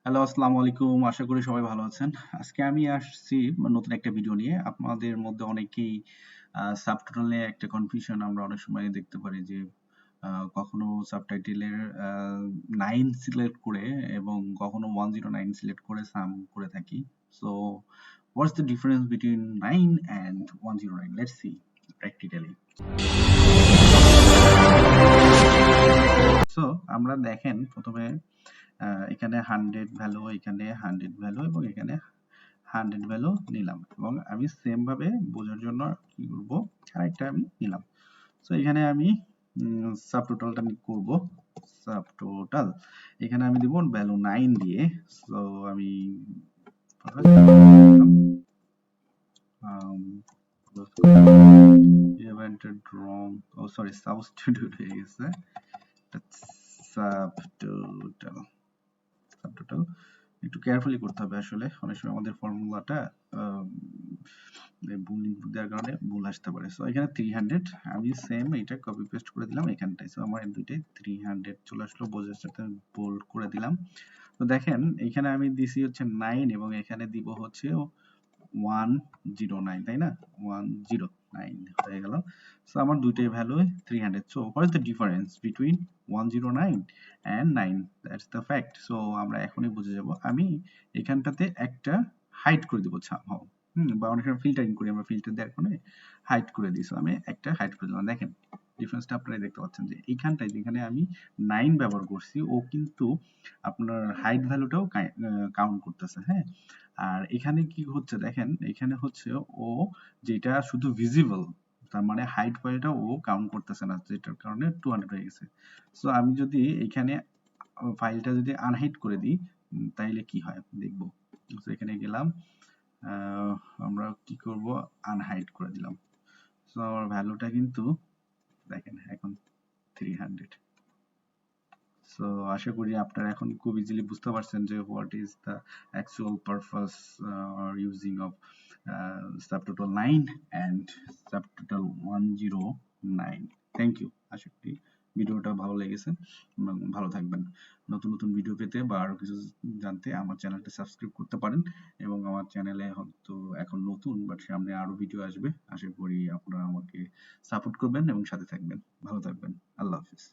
Hello, আসসালামু আলাইকুম। আশা করি সবাই ভালো আছেন। আজকে আমি আসছি নতুন একটা ভিডিও নিয়ে। আপনাদের মধ্যে অনেকেই সাবটোটাল নিয়ে একটা কনফিউশন আমরা অনেক সময় দেখতে পারি যে কখনো সাবটাইটেলের 9 সিলেক্ট করে এবং কখনো 109 সিলেক্ট করে সাম করে থাকি। So what's the difference between 9 and 109? Let's see practically. So আমরা দেখেন প্রথমে এখানে 100 ভ্যালু, এখানে 100 ভ্যালু এবং এখানে 100 ভ্যালু নিলাম এবং আমি সেম ভাবে বোঝার জন্য কি করব, আরেকটা আমি নিলাম। সো এখানে আমি সাবটোটালটা করব। সাবটোটাল এখানে আমি দিব ভ্যালু 9 দিয়ে। সো আমি ইভেন্টেড রং, ও সরি, সাবস্টিটিউট হয়ে গেছে। সাবটোটাল সাবটোটাল একটু কেয়ারফুলি করতে হবে, আসলে অনেক সময় আমাদের ফর্মুলাটা ভুল ইনপুট দেওয়ার কারণে ভুল আসতে পারে। সো এখানে 300 আমি সেম এটা কপি পেস্ট করে দিলাম এখানটায়। সো আমার দুইটাই 300 চলে আসলো, বোঝার সাথে বোল্ড করে দিলাম। তো দেখেন এখানে আমি দিছি হচ্ছে 9 এবং এখানে দিব হচ্ছে 109, তাই না? 109 হয়ে গেল। সো আমার দুইটাই value 300। So what is the difference between 109 and 9? That's the fact. So আমরা এখনই বুঝে যাব। আমি এখানটাতে একটা হাইড করে দিব somehow, বা অনেক সময় ফিল্টারিং করি, আমরা ফিল্টার দেওয়ার কারণে হাইড করে দিই। সো আমি একটা হাইড করে দিলাম। দেখেন ডিফারেন্সটা আপনারা দেখতে পাচ্ছেন যে এইখানটায় যেখানে আমি 9 ব্যবহার করছি ও কিন্তু আপনার হাইড ভ্যালুটাও কাউন্ট করতেছে, হ্যাঁ। আর এখানে কি হচ্ছে দেখেন, এখানে হচ্ছে ও যেটা শুধু ভিজিবল, তার মানে হাইড ভ্যালুটা ও কাউন্ট করতেছে না, যেটার কারণে 200 হয়ে গেছে। সো আমি যদি এখানে ফাইলটা যদি আনহাইড করে দিই তাইলে কি হয় দেখবো। সো এখানে গেলাম, আমরা কি করব, আনহাইড করে দিলাম। সো আমার ভ্যালুটা কিন্তু দেখেন এখন 300। সো আশা করি আপনারা এখন খুব ইজিলি বুঝতে পারছেন যে what is the actual purpose or using of subtotal 9 and subtotal 109. Thank you. আশা করি ভিডিওটা ভালো লেগেছে এবং ভালো থাকবেন। নতুন নতুন ভিডিও পেতে বা আরো কিছু জানতে আমার চ্যানেলটা সাবস্ক্রাইব করতে পারেন এবং আমার চ্যানেলে হয়তো এখন নতুন বাট সামনে আরো ভিডিও আসবে। আশা করি আপনারা আমাকে সাপোর্ট করবেন এবং সাথে থাকবেন। ভালো থাকবেন। আল্লাহ হাফিজ।